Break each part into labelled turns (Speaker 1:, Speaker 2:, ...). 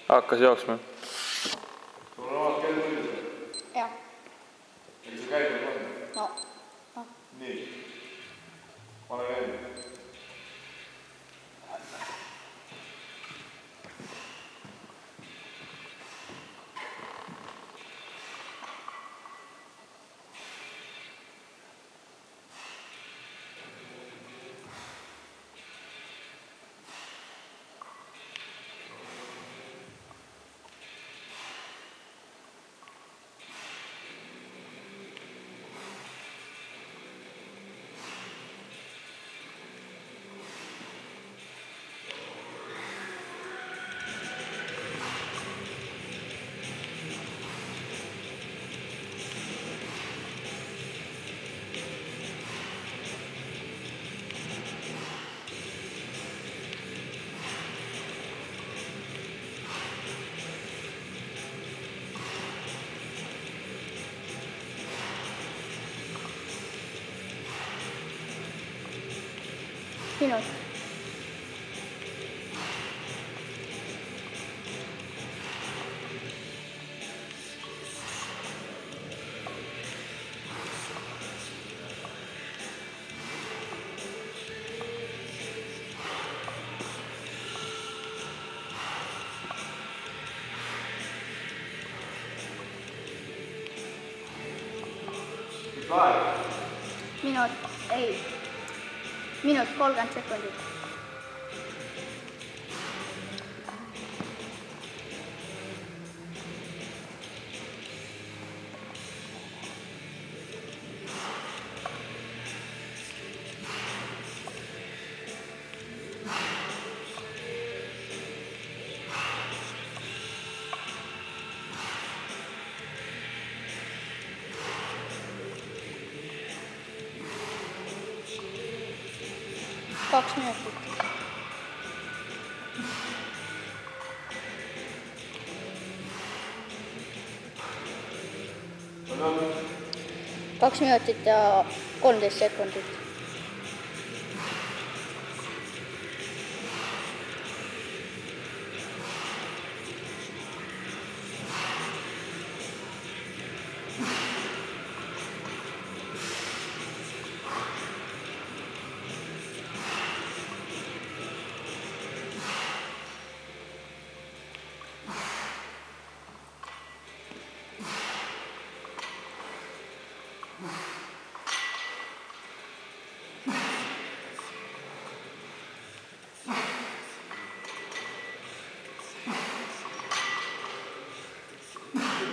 Speaker 1: Hakkas jooksma.
Speaker 2: Sul on omad kell küljes?
Speaker 3: Jah.
Speaker 2: Ja see käib on?
Speaker 3: No.
Speaker 2: Nii. Pane käib.
Speaker 3: Minut. Minut, ei. Minut 30 sekundit. Kaks minutit. Kaks minutit ja 13 sekundit.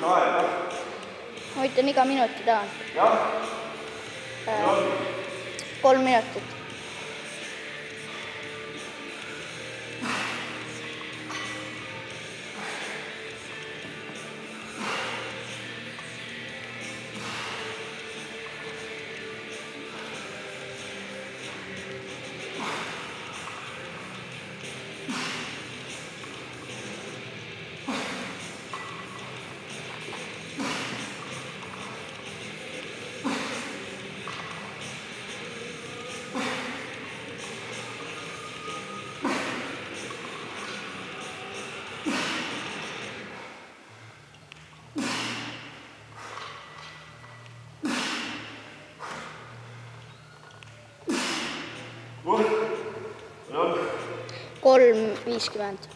Speaker 3: Ma võitan iga minuti tahan.
Speaker 2: Jah?
Speaker 3: 3 minutit. Kolm 50.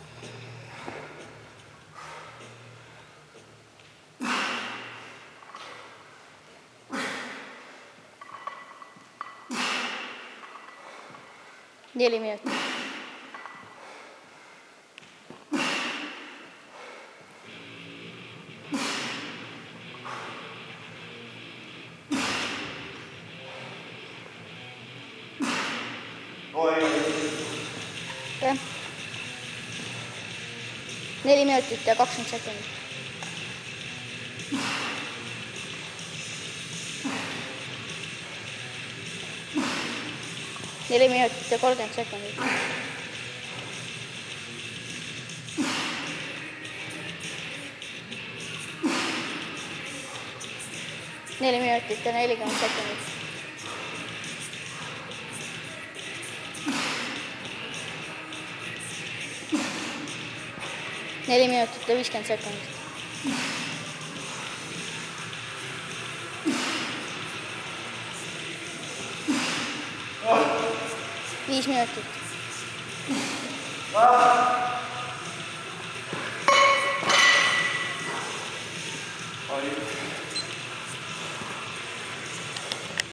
Speaker 3: Neli minutit. Okay. 4 minutit ja 20 sekundit. Neli minutit ja 30 sekundit. 4 minutit ja 40 sekundit. 4 minutit ja 50 sekundit. 5 minutit.